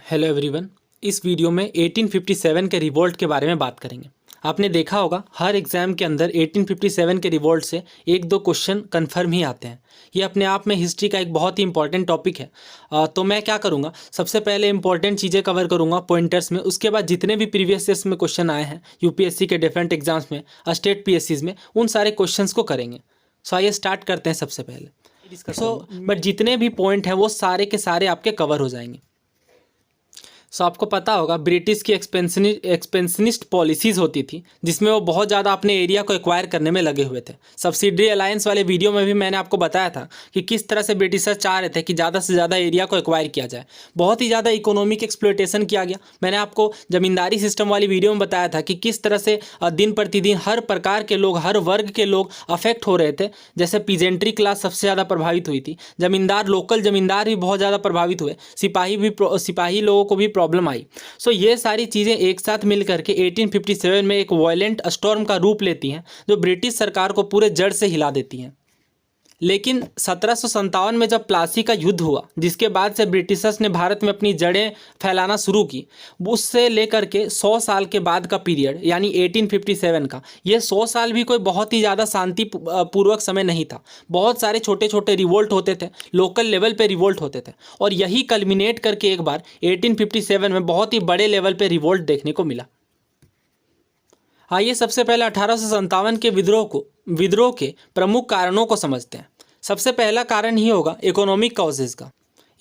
Hello everyone. इस video में 1857 के रिवोल्ट के बारे में बात करेंगे। आपने देखा होगा हर एग्जाम के अंदर 1857 के रिवोल्ट से एक दो क्वेश्चन कन्फर्म ही आते हैं। ये अपने आप में हिस्ट्री का एक बहुत ही इंपॉर्टेंट टॉपिक है। तो मैं क्या करूँगा, सबसे पहले इंपॉर्टेंट चीज़ें कवर करूँगा पॉइंटर्स में। उसके बाद जितने भी प्रीवियस ईयर्स में क्वेश्चन आए हैं यूपीएससी के डिफरेंट एग्जाम्स में, स्टेट पीएससीज में, उन सारे क्वेश्चन को करेंगे। सो आइए स्टार्ट करते हैं। सबसे पहले बट जितने भी पॉइंट हैं वो सारे के सारे आपके कवर हो जाएंगे। आपको पता होगा ब्रिटिश की एक्सपेंशनिस्ट पॉलिसीज़ होती थी, जिसमें वो बहुत ज़्यादा अपने एरिया को एक्वायर करने में लगे हुए थे। सब्सिडरी अलायंस वाले वीडियो में भी मैंने आपको बताया था कि किस तरह से ब्रिटिशर्स चाह रहे थे कि ज़्यादा से ज़्यादा एरिया को एक्वायर किया जाए। बहुत ही ज़्यादा इकोनॉमिक एक्सप्लॉयटेशन किया गया। मैंने आपको जमींदारी सिस्टम वाली वीडियो में बताया था कि किस तरह से दिन प्रतिदिन हर प्रकार के लोग, हर वर्ग के लोग अफेक्ट हो रहे थे। जैसे पीजेंट्री क्लास सबसे ज़्यादा प्रभावित हुई थी, जमींदार, लोकल जमींदार भी बहुत ज़्यादा प्रभावित हुए, सिपाही लोगों को भी प्रॉब्लम आई। ये सारी चीज़ें एक साथ मिल करके 1857 में एक वायलेंट स्टॉर्म का रूप लेती हैं, जो ब्रिटिश सरकार को पूरे जड़ से हिला देती हैं। लेकिन 1757 में जब प्लासी का युद्ध हुआ, जिसके बाद से ब्रिटिशर्स ने भारत में अपनी जड़ें फैलाना शुरू की, उससे लेकर के 100 साल के बाद का पीरियड यानी 1857 का, ये 100 साल भी कोई बहुत ही ज़्यादा शांति पूर्वक समय नहीं था। बहुत सारे छोटे छोटे रिवोल्ट होते थे, लोकल लेवल पे रिवोल्ट होते थे, और यही कल्मिनेट करके एक बार 1857 में बहुत ही बड़े लेवल पे रिवोल्ट देखने को मिला। आइए सबसे पहले 1857 के विद्रोह के प्रमुख कारणों को समझते हैं। सबसे पहला कारण ही होगा इकोनॉमिक कॉजेज़ का।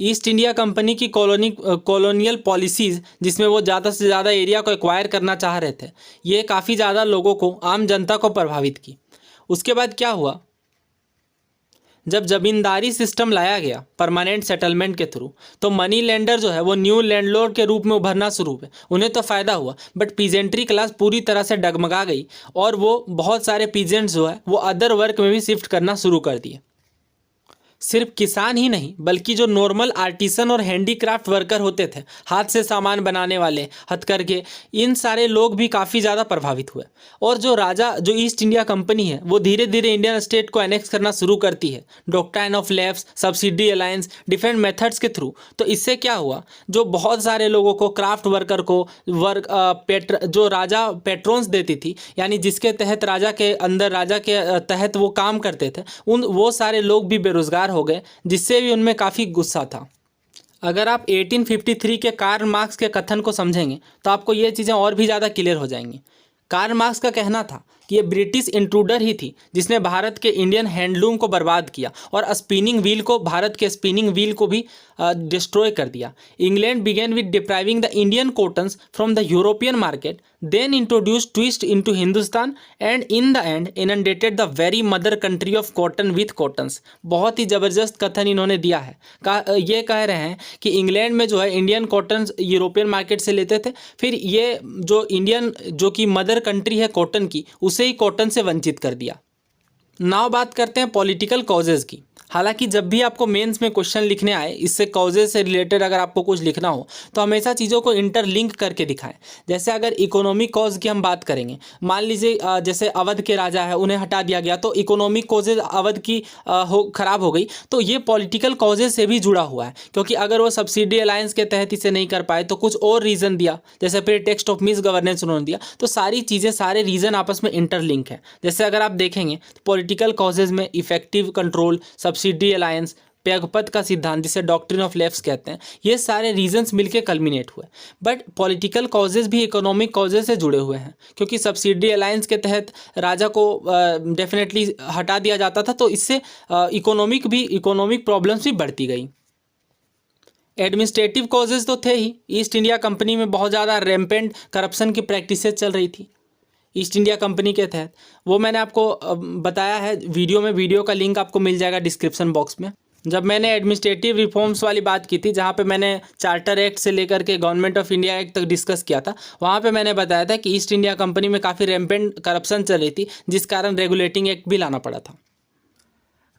ईस्ट इंडिया कंपनी की कॉलोनियल पॉलिसीज़, जिसमें वो ज़्यादा से ज़्यादा एरिया को एक्वायर करना चाह रहे थे, ये काफ़ी ज़्यादा लोगों को, आम जनता को प्रभावित की। उसके बाद क्या हुआ, जब जमींदारी सिस्टम लाया गया परमानेंट सेटलमेंट के थ्रू, तो मनी लेंडर जो है वो न्यू लैंडलॉर्ड के रूप में उभरना शुरू हुए। उन्हें तो फ़ायदा हुआ, बट पीजेंट्री क्लास पूरी तरह से डगमगा गई, और वो बहुत सारे पीजेंट्स जो है वो अदर वर्क में भी शिफ्ट करना शुरू कर दिए। सिर्फ किसान ही नहीं, बल्कि जो नॉर्मल आर्टिसन और हैंडीक्राफ्ट वर्कर होते थे, हाथ से सामान बनाने वाले, हथकरघे, इन सारे लोग भी काफ़ी ज़्यादा प्रभावित हुए। और जो ईस्ट इंडिया कंपनी है, वो धीरे धीरे इंडियन स्टेट को एनेक्स करना शुरू करती है, doctrine of left, subsidy alliance, different methods के थ्रू। तो इससे क्या हुआ, जो बहुत सारे लोगों को, क्राफ्ट वर्कर को जो राजा पेट्रोन्स देती थी, यानी जिसके तहत राजा के तहत वो काम करते थे, वो सारे लोग भी बेरोजगार हो गए, जिससे भी उनमें काफ़ी गुस्सा था। अगर आप 1853 के कार्ल मार्क्स के कथन को समझेंगे तो आपको ये चीज़ें और भी ज़्यादा क्लियर हो जाएंगी। कार्ल मार्क्स का कहना था कि ये ब्रिटिश इंट्रूडर ही थी जिसने भारत के इंडियन हैंडलूम को बर्बाद किया और भारत के स्पिनिंग व्हील को भी डिस्ट्रॉय कर दिया। England began with depriving the Indian cottons from the European market, then introduce twist into Hindustan, and in the end inundated the very mother country of cotton with cottons. बहुत ही ज़बरदस्त कथन इन्होंने दिया है। ये कह रहे हैं कि इंग्लैंड में जो है इंडियन कॉटन यूरोपियन मार्केट से लेते थे, फिर ये जो कि मदर कंट्री है कॉटन की, उसे ही कॉटन से वंचित कर दिया। नाउ बात करते हैं पॉलिटिकल कॉजेज़ की। हालांकि जब भी आपको मेंस में क्वेश्चन लिखने आए, इससे कॉजेज से रिलेटेड अगर आपको कुछ लिखना हो तो हमेशा चीज़ों को इंटरलिंक करके दिखाएं। जैसे अगर इकोनॉमिक कॉज की हम बात करेंगे, मान लीजिए जैसे अवध के राजा है, उन्हें हटा दिया गया, तो इकोनॉमिक कॉजेज अवध की खराब हो गई, तो ये पॉलिटिकल कॉजेज से भी जुड़ा हुआ है। क्योंकि अगर वो सब्सिडी अलायंस के तहत इसे नहीं कर पाए तो कुछ और रीज़न दिया, जैसे प्रीटेक्स्ट ऑफ मिस गवर्नेंस उन्होंने दिया। तो सारी चीज़ें, सारे रीज़न आपस में इंटरलिंक है। जैसे अगर आप देखेंगे तो पॉलिटिकल कॉजेज में इफेक्टिव कंट्रोल, सब्सिडी अलायंस, पेगपत का सिद्धांत, जिसे डॉक्ट्रिन ऑफ लेफ्ट कहते हैं, ये सारे रीजंस मिलके कल्मिनेट हुए। बट पॉलिटिकल कॉजेज भी इकोनॉमिक कॉजेज से जुड़े हुए हैं, क्योंकि सब्सिडी अलायंस के तहत राजा को डेफिनेटली हटा दिया जाता था, तो इससे इकोनॉमिक प्रॉब्लम्स भी बढ़ती गई। एडमिनिस्ट्रेटिव कॉजेज तो थे ही। ईस्ट इंडिया कंपनी में बहुत ज़्यादा रैम्पेंट करप्शन की प्रैक्टिसेस चल रही थी ईस्ट इंडिया कंपनी के तहत। वो मैंने आपको बताया है वीडियो का लिंक आपको मिल जाएगा डिस्क्रिप्शन बॉक्स में। जब मैंने एडमिनिस्ट्रेटिव रिफॉर्म्स वाली बात की थी, जहाँ पे मैंने चार्टर एक्ट से लेकर के गवर्नमेंट ऑफ इंडिया एक्ट तक डिस्कस किया था, वहाँ पे मैंने बताया था कि ईस्ट इंडिया कंपनी में काफ़ी रैम्पेंट करप्शन चल रही थी, जिस कारण रेगुलेटिंग एक्ट भी लाना पड़ा था।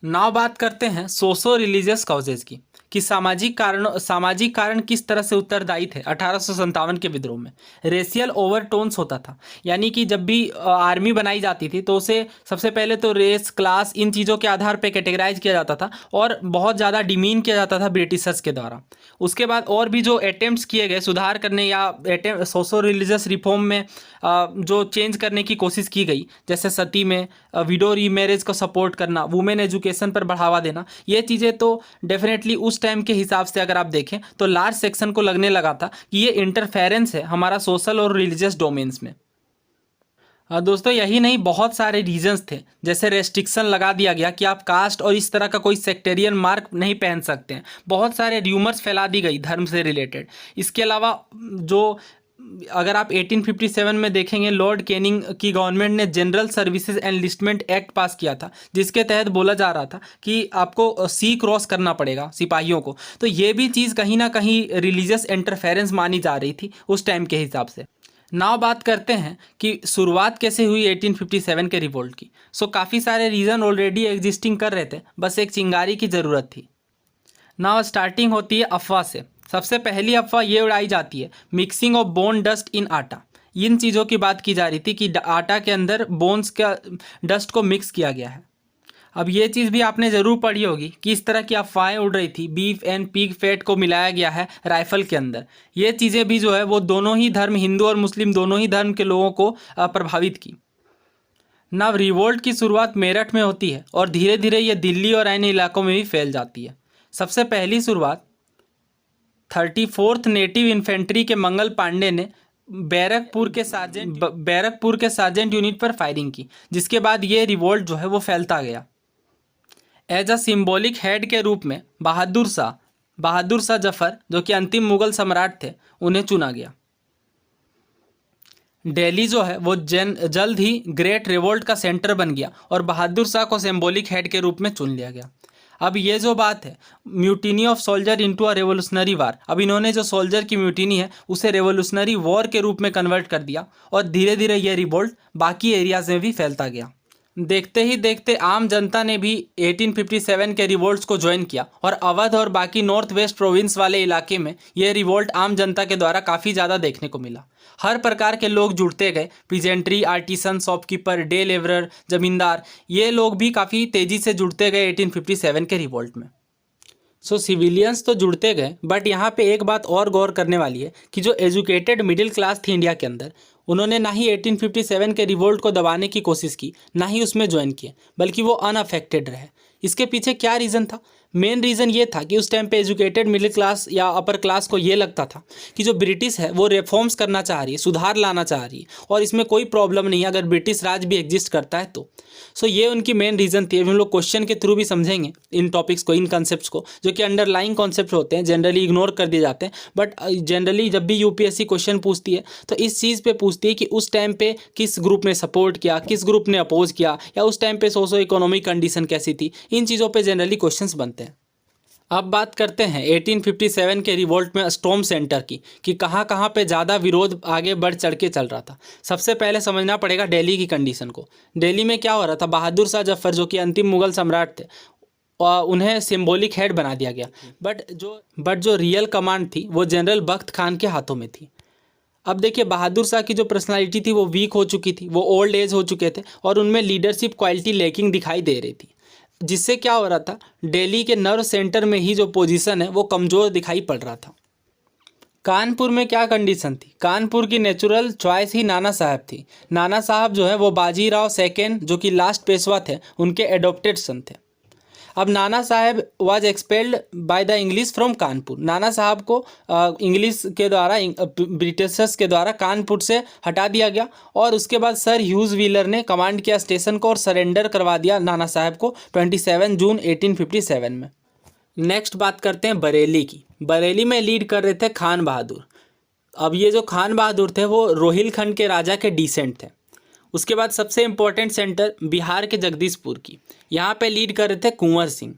नाउ बात करते हैं सोशो रिलीजियस कॉजेज़ की। कि सामाजिक कारण किस तरह से उत्तरदायी थे 1857 के विद्रोह में। रेशियल ओवरटोन्स होता था, यानी कि जब भी आर्मी बनाई जाती थी तो उसे सबसे पहले तो रेस, क्लास, इन चीज़ों के आधार पर कैटेगराइज किया जाता था और बहुत ज़्यादा डिमीन किया जाता था ब्रिटिशर्स के द्वारा। उसके बाद और भी जो अटेम्प्ट्स किए गए सुधार करने या सोशो रिलीजियस रिफॉर्म में जो चेंज करने की कोशिश की गई, जैसे सती में विडो रीमैरिज को सपोर्ट करना, वुमेन एजुकेशन पर बढ़ावा देना, ये चीज़ें तो डेफिनेटली उस टाइम के हिसाब से अगर आप देखें तो लार्ज सेक्शन को लगने लगा था कि ये इंटरफेरेंस है हमारा सोशल और रिलीजियस डोमेन्स में। दोस्तों यही नहीं, बहुत सारे रीजंस थे, जैसे रेस्ट्रिक्शन लगा दिया गया कि आप कास्ट और इस तरह का कोई सेक्टेरियन मार्क नहीं पहन सकते हैं। बहुत सारे र्यूमर्स फैला दी गई धर्म से रिलेटेड। इसके अलावा जो अगर आप 1857 में देखेंगे, लॉर्ड कैनिंग की गवर्नमेंट ने जनरल सर्विसेज एनलिस्टमेंट एक्ट पास किया था, जिसके तहत बोला जा रहा था कि आपको सी क्रॉस करना पड़ेगा सिपाहियों को। तो ये भी चीज़ कहीं ना कहीं रिलीजियस इंटरफेरेंस मानी जा रही थी उस टाइम के हिसाब से। नाउ बात करते हैं कि शुरुआत कैसे हुई 1857 के रिवोल्ट की। काफ़ी सारे रीज़न ऑलरेडी एग्जिस्टिंग कर रहे थे, बस एक चिंगारी की ज़रूरत थी। नाउ स्टार्टिंग होती है अफवाह से। सबसे पहली अफवाह ये उड़ाई जाती है mixing of bone dust in आटा। इन चीज़ों की बात की जा रही थी कि आटा के अंदर बोन्स का डस्ट को मिक्स किया गया है। अब ये चीज़ भी आपने ज़रूर पढ़ी होगी कि इस तरह की अफवाहें उड़ रही थी, बीफ एंड पिग फैट को मिलाया गया है राइफल के अंदर। ये चीज़ें भी जो है वो दोनों ही धर्म, हिंदू और मुस्लिम दोनों ही धर्म के लोगों को प्रभावित की। नव रिवोल्ट की शुरुआत मेरठ में होती है और धीरे धीरे ये दिल्ली और अन्य इलाकों में भी फैल जाती है। सबसे पहली शुरुआत 34th नेटिव इन्फेंट्री के मंगल पांडे ने बैरकपुर के सार्जेंट यूनिट पर फायरिंग की, जिसके बाद ये रिवोल्ट जो है वो फैलता गया। एज अ सिंबॉलिक हेड के रूप में बहादुर शाह जफर, जो कि अंतिम मुगल सम्राट थे, उन्हें चुना गया। दिल्ली जो है वो जल्द ही ग्रेट रिवोल्ट का सेंटर बन गया और बहादुर शाह को सिंबॉलिक हेड के रूप में चुन लिया गया। अब ये जो बात है mutiny of soldier into a revolutionary war, अब इन्होंने जो सोल्जर की म्यूटिनी है उसे रेवोल्यूशनरी वॉर के रूप में कन्वर्ट कर दिया और धीरे धीरे ये रिवोल्ट बाकी एरियाज में भी फैलता गया। देखते ही देखते आम जनता ने भी 1857 के रिवोल्ट्स को ज्वाइन किया और अवध और बाकी नॉर्थ वेस्ट प्रोविंस वाले इलाके में ये रिवोल्ट आम जनता के द्वारा काफ़ी ज़्यादा देखने को मिला। हर प्रकार के लोग जुड़ते गए, प्रीजेंट्री, आर्टिसन, शॉपकीपर, डे लेबरर, जमींदार, ये लोग भी काफ़ी तेज़ी से जुड़ते गए 1857 के रिवोल्ट में। सिविलियंस तो जुड़ते गए, बट यहाँ पे एक बात और गौर करने वाली है कि जो एजुकेटेड मिडिल क्लास थी इंडिया के अंदर, उन्होंने ना ही 1857 के रिवोल्ट को दबाने की कोशिश की, ना ही उसमें ज्वाइन किए, बल्कि वो अनअफेक्टेड रहे। इसके पीछे क्या रीज़न था? मेन रीज़न ये था कि उस टाइम पे एजुकेटेड मिडिल क्लास या अपर क्लास को ये लगता था कि जो ब्रिटिश है वो रिफॉर्म्स करना चाह रही है, सुधार लाना चाह रही है और इसमें कोई प्रॉब्लम नहीं है अगर ब्रिटिश राज भी एग्जिस्ट करता है तो। ये उनकी मेन रीज़न थी। हम लोग क्वेश्चन के थ्रू भी समझेंगे इन टॉपिक्स को, इन कंसेप्ट्स को, जो कि अंडरलाइंग कॉन्सेप्ट होते हैं, जनरली इग्नोर कर दिए जाते हैं, बट जनरली जब भी यूपीएससी क्वेश्चन पूछती है तो इस चीज़ पे पूछती है कि उस टाइम पे किस ग्रुप ने सपोर्ट किया, किस ग्रुप ने अपोज किया, या उस टाइम पे सोशो इकोनॉमिक कंडीशन कैसी थी। इन चीज़ों पे जनरली क्वेश्चंस बनते हैं। अब बात करते हैं 1857 के रिवोल्ट में स्टॉर्म सेंटर की, कि कहाँ कहाँ पे ज़्यादा विरोध आगे बढ़ चढ़ के चल रहा था। सबसे पहले समझना पड़ेगा दिल्ली की कंडीशन को। दिल्ली में क्या हो रहा था, बहादुर शाह जफर जो कि अंतिम मुगल सम्राट थे, उन्हें सिंबॉलिक हेड बना दिया गया, बट जो रियल कमांड थी वो जनरल बख्त खान के हाथों में थी। अब देखिए, बहादुर शाह की जो पर्सनालिटी थी वो वीक हो चुकी थी, वो ओल्ड एज हो चुके थे और उनमें लीडरशिप क्वालिटी लैकिंग दिखाई दे रही थी, जिससे क्या हो रहा था, दिल्ली के नर्व सेंटर में ही जो पोजीशन है वो कमज़ोर दिखाई पड़ रहा था। कानपुर में क्या कंडीशन थी? कानपुर की नेचुरल चॉइस ही नाना साहब थी। नाना साहब जो है वो बाजीराव सेकेंड, जो कि लास्ट पेशवा थे, उनके एडॉप्टेड सन थे। अब नाना साहब was expelled by the English from Kanpur. नाना साहब को इंग्लिश के द्वारा, ब्रिटिशर्स के द्वारा कानपुर से हटा दिया गया और उसके बाद सर ह्यूज व्हीलर ने कमांड किया स्टेशन को और सरेंडर करवा दिया नाना साहब को 27 जून 1857 में। नेक्स्ट बात करते हैं बरेली की। बरेली में लीड कर रहे थे खान बहादुर। अब ये जो खान बहादुर थे वो रोहिलखंड के राजा के डिसेंट थे। उसके बाद सबसे इम्पोर्टेंट सेंटर बिहार के जगदीशपुर की, यहाँ पे लीड कर रहे थे कुंवर सिंह।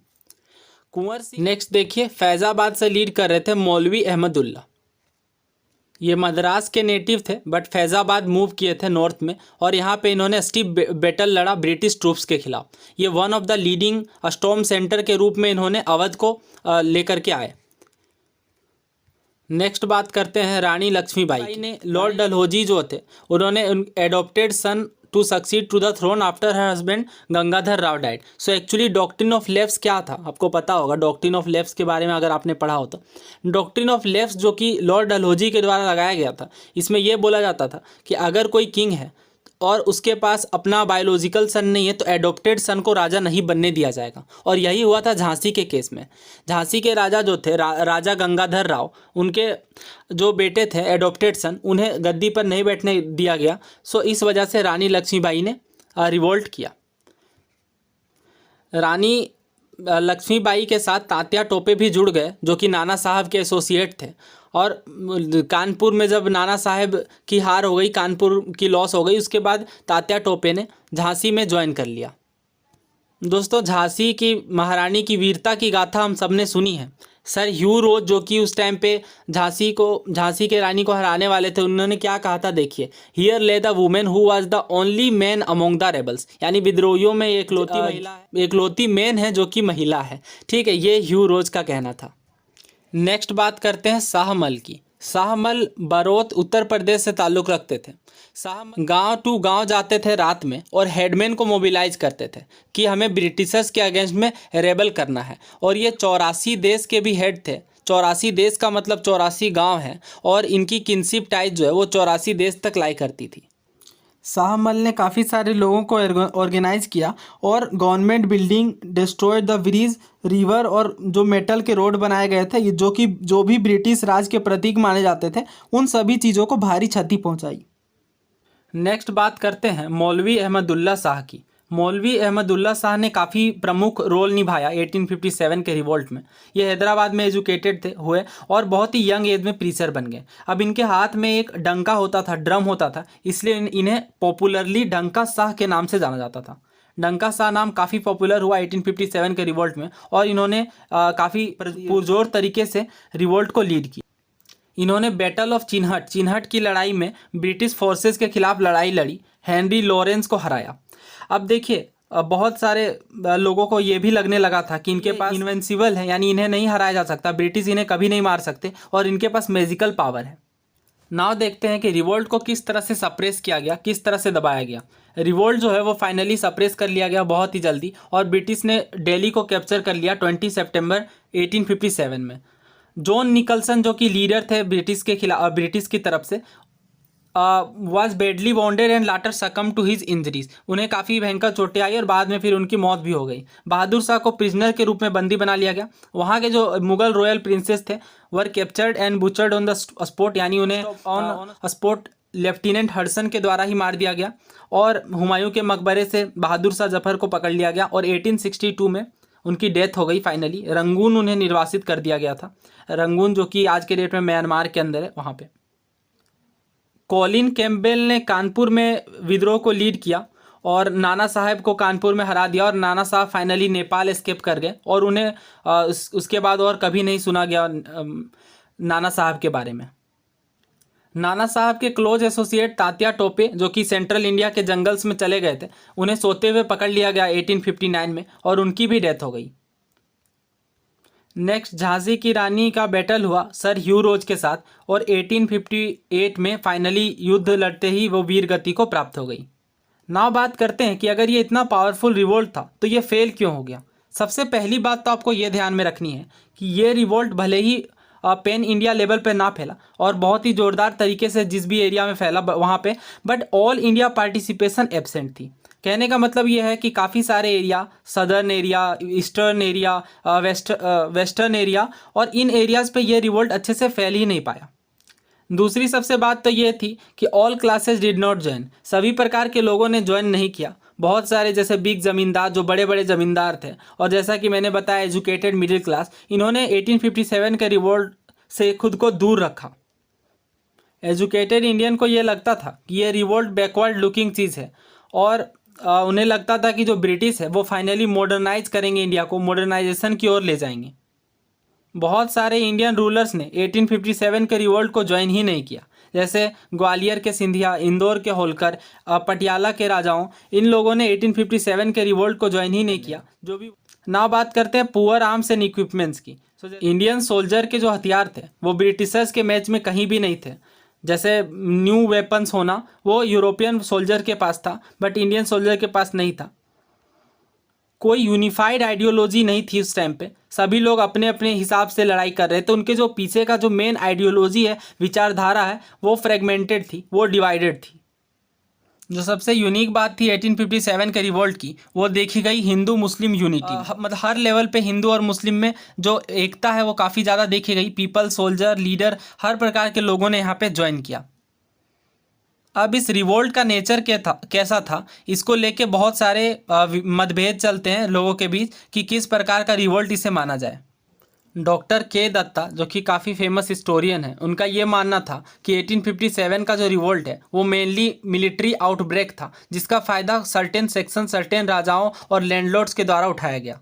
नेक्स्ट देखिए, फैज़ाबाद से लीड कर रहे थे मौलवी अहमदुल्ला। ये मद्रास के नेटिव थे बट फैज़ाबाद मूव किए थे नॉर्थ में, और यहाँ पे इन्होंने स्टीप बैटल लड़ा ब्रिटिश ट्रूप्स के खिलाफ। ये one of the leading storm centre के रूप में इन्होंने अवध को लेकर के आए। नेक्स्ट बात करते हैं रानी लक्ष्मीबाई ने। लॉर्ड डलहौजी जो थे उन्होंने adopted son to succeed to the throne after her husband Gangadhar Rao died. So actually doctrine of left क्या था, आपको पता होगा डॉक्ट्रिन ऑफ लेफ्ट के बारे में अगर आपने पढ़ा हो तो। डॉक्ट्रिन ऑफ लेफ्ट जो कि लॉर्ड डलहौजी के द्वारा लगाया गया था, इसमें यह बोला जाता था कि अगर कोई किंग है और उसके पास अपना बायोलॉजिकल सन नहीं है तो एडॉप्टेड सन को राजा नहीं बनने दिया जाएगा। और यही हुआ था झांसी के केस में। झांसी के राजा जो थे राजा गंगाधर राव, उनके जो बेटे थे एडॉप्टेड सन, उन्हें गद्दी पर नहीं बैठने दिया गया। सो इस वजह से रानी लक्ष्मीबाई ने रिवोल्ट किया। रानी लक्ष्मीबाई के साथ तात्या टोपे भी जुड़ गए जो कि नाना साहब के एसोसिएट थे। और कानपुर में जब नाना साहब की हार हो गई, कानपुर की लॉस हो गई, उसके बाद तात्या टोपे ने झांसी में ज्वाइन कर लिया। दोस्तों, झांसी की महारानी की वीरता की गाथा हम सब ने सुनी है। सर ह्यू रोज जो कि उस टाइम पे झांसी के रानी को हराने वाले थे, उन्होंने क्या कहा था देखिए, हियर ले the women who was the only man among the rebels, यानी विद्रोहियों में एकलौती मैन है जो कि महिला है। ठीक है, ये ह्यू रोज का कहना था। नेक्स्ट बात करते हैं शाहमल की। शाहमल बरोत उत्तर प्रदेश से ताल्लुक़ रखते थे। शाहमल गांव टू गांव जाते थे रात में और हेडमैन को मोबिलाइज करते थे कि हमें ब्रिटिशर्स के अगेंस्ट में रेबल करना है। और ये 84 देश के भी हेड थे। 84 देश का मतलब 84 गांव है, और इनकी किनशिप टाइज जो है वो 84 देश तक लाई करती थी। शाहमल ने काफ़ी सारे लोगों को ऑर्गेनाइज किया और government building, destroyed the bridge, river, और जो मेटल के रोड बनाए गए थे जो भी ब्रिटिश राज के प्रतीक माने जाते थे, उन सभी चीज़ों को भारी क्षति पहुंचाई। नेक्स्ट बात करते हैं मौलवी अहमदुल्ला शाह की। मौलवी अहमदुल्ला शाह ने काफ़ी प्रमुख रोल निभाया 1857 के रिवोल्ट में। ये हैदराबाद में एजुकेटेड हुए और बहुत ही यंग एज में प्रीचर बन गए। अब इनके हाथ में एक डंका होता था, ड्रम होता था, इसलिए इन्हें पॉपुलरली डंका शाह के नाम से जाना जाता था। डंका शाह नाम काफ़ी पॉपुलर हुआ 1857 के रिवोल्ट में, और इन्होंने काफ़ी पुरजोर तरीके से रिवोल्ट को लीड किया। इन्होंने बैटल ऑफ चिन्हट की लड़ाई में ब्रिटिश फोर्सेस के खिलाफ लड़ाई लड़ी, हेनरी लॉरेंस को हराया। अब देखिए, बहुत सारे लोगों को ये भी लगने लगा था कि इनके पास इनविंसिबल है, यानी इन्हें नहीं हराया जा सकता, ब्रिटिश इन्हें कभी नहीं मार सकते, और इनके पास मैजिकल पावर है। नाउ देखते हैं कि रिवोल्ट को किस तरह से सप्रेस किया गया, किस तरह से दबाया गया। रिवोल्ट जो है वो फाइनली सप्रेस कर लिया गया बहुत ही जल्दी, और ब्रिटिश ने दिल्ली को कैप्चर कर लिया 20 सितंबर 1857 में। जॉन निकलसन जो कि लीडर थे ब्रिटिश के खिलाफ, ब्रिटिश की तरफ से, was badly wounded and later succumb to his injuries. उन्हें काफ़ी भयंकर चोटें आई और बाद में फिर उनकी मौत भी हो गई। बहादुर शाह को प्रिजनर के रूप में बंदी बना लिया गया। वहाँ के जो मुगल रॉयल प्रिंसेस थे were captured and butchered on the spot, यानी उन्हें ऑन स्पॉट लेफ्टिनेंट हडसन के द्वारा ही मार दिया गया। और हुमायूं के मकबरे से बहादुर शाह जफर को पकड़ लिया गया और 1862 में उनकी डेथ हो गई फाइनली। रंगून उन्हें निर्वासित कर दिया गया था, रंगून जो कि आज के डेट में म्यांमार के अंदर है वहाँ पे। कॉलिन कैम्पबेल ने कानपुर में विद्रोह को लीड किया और नाना साहब को कानपुर में हरा दिया, और नाना साहब फाइनली नेपाल एस्केप कर गए, और उन्हें उसके बाद और कभी नहीं सुना गया नाना साहब के बारे में। नाना साहब के क्लोज एसोसिएट तात्या टोपे जो कि सेंट्रल इंडिया के जंगल्स में चले गए थे, उन्हें सोते हुए पकड़ लिया गया 1859 में, और उनकी भी डेथ हो गई। नेक्स्ट, झांसी की रानी का बैटल हुआ सर ह्यू रोज के साथ, और 1858 में फाइनली युद्ध लड़ते ही वो वीर गति को प्राप्त हो गई। नाउ बात करते हैं कि अगर ये इतना पावरफुल रिवोल्ट था तो ये फेल क्यों हो गया। सबसे पहली बात तो आपको ये ध्यान में रखनी है कि ये रिवोल्ट भले ही पैन इंडिया लेवल पे ना फैला और बहुत ही जोरदार तरीके से जिस भी एरिया में फैला वहाँ पे, but all India participation absent थी। कहने का मतलब ये है कि काफ़ी सारे area, southern area, eastern area, western area, और इन एरियाज़ पे ये रिवोल्ट अच्छे से फैल ही नहीं पाया। दूसरी सबसे बात तो ये थी कि all classes did not join, सभी प्रकार के लोगों ने ज्वाइन नहीं किया। बहुत सारे जैसे बिग ज़मींदार, जो बड़े बड़े ज़मींदार थे, और जैसा कि मैंने बताया एजुकेटेड मिडिल क्लास, इन्होंने 1857 के रिवोल्ट से खुद को दूर रखा। एजुकेटेड इंडियन को ये लगता था कि ये रिवोल्ट बैकवर्ड लुकिंग चीज़ है, और उन्हें लगता था कि जो ब्रिटिश है वो फाइनली मॉडर्नाइज करेंगे, इंडिया को मॉडर्नाइजेशन की ओर ले जाएंगे। बहुत सारे इंडियन रूलर्स ने 1857 के रिवोल्ट को ज्वाइन ही नहीं किया। जैसे ग्वालियर के सिंधिया, इंदौर के होलकर, पटियाला के राजाओं, इन लोगों ने 1857 के रिवोल्ट को ज्वाइन ही नहीं किया। जो भी ना बात करते हैं पुअर आर्म्स एंड इक्विपमेंट्स की। इंडियन सोल्जर के जो हथियार थे वो ब्रिटिशर्स के मैच में कहीं भी नहीं थे। जैसे न्यू वेपन्स होना वो यूरोपियन सोल्जर के पास था, बट इंडियन सोल्जर के पास नहीं था। कोई यूनिफाइड आइडियोलॉजी नहीं थी उस टाइम पे, सभी लोग अपने अपने हिसाब से लड़ाई कर रहे थे। उनके जो पीछे का जो मेन आइडियोलॉजी है, विचारधारा है, वो फ्रेगमेंटेड थी, वो डिवाइडेड थी। जो सबसे यूनिक बात थी 1857 के रिवोल्ट की, वो देखी गई हिंदू मुस्लिम यूनिटी। मतलब हर लेवल पे हिंदू और मुस्लिम में जो एकता है वो काफ़ी ज़्यादा देखी गई। पीपल, सोल्जर, लीडर, हर प्रकार के लोगों ने यहाँ पे ज्वाइन किया। अब इस रिवोल्ट का नेचर कैसा था, इसको लेके बहुत सारे मतभेद चलते हैं लोगों के बीच कि किस प्रकार का रिवोल्ट इसे माना जाए। डॉक्टर के दत्ता, जो कि काफ़ी फेमस हिस्टोरियन है, उनका ये मानना था कि 1857 का जो रिवोल्ट है वो मेनली मिलिट्री आउटब्रेक था, जिसका फ़ायदा सर्टेन सेक्शन, सर्टेन राजाओं और लैंडलॉर्ड्स के द्वारा उठाया गया।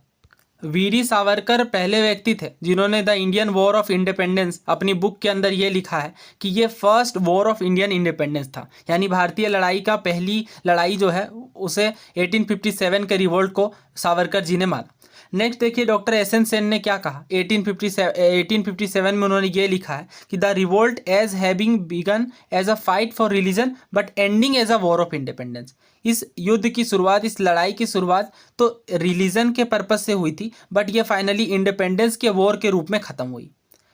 वीरी सावरकर पहले व्यक्ति थे जिन्होंने the Indian war of independence अपनी बुक के अंदर ये लिखा है कि ये first war of Indian independence था, यानी भारतीय लड़ाई का पहली लड़ाई जो है उसे 1857 के रिवोल्ट को सावरकर जी ने माना। नेक्स्ट देखिए डॉक्टर एस एन सेन ने क्या कहा। 1857 में उन्होंने ये लिखा है कि the revolt as having begun as a fight for religion but ending as a war of independence. इस युद्ध की शुरुआत, इस लड़ाई की शुरुआत तो रिलीजन के पर्पज से हुई थी, बट ये फाइनली इंडिपेंडेंस के वॉर के रूप में ख़त्म हुई।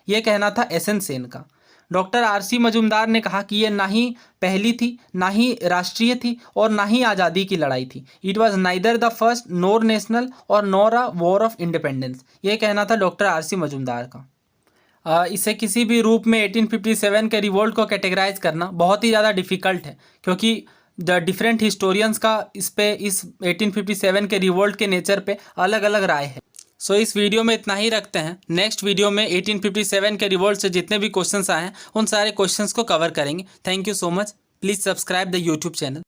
ये कहना था एस एन सेन का। Doctor RC. मजूमदार ने कहा कि ये ना ही पहली थी, ना ही राष्ट्रीय थी और ना ही आज़ादी की लड़ाई थी। It was neither the first nor national और nor a war of independence. ये कहना था डॉक्टर आर.सी. मजूमदार का। इसे किसी भी रूप में 1857 के रिवोल्ट को कैटेगराइज करना बहुत ही ज़्यादा डिफ़िकल्ट है, क्योंकि द डिफरेंट हिस्टोरियंस का इस 1857 के रिवोल्ट के नेचर पे अलग अलग राय है। सो इस वीडियो में इतना ही रखते हैं। नेक्स्ट वीडियो में 1857 के रिवोल्ट से जितने भी क्वेश्चंस आए हैं उन सारे क्वेश्चंस को कवर करेंगे। Thank you so much. Please subscribe the YouTube channel.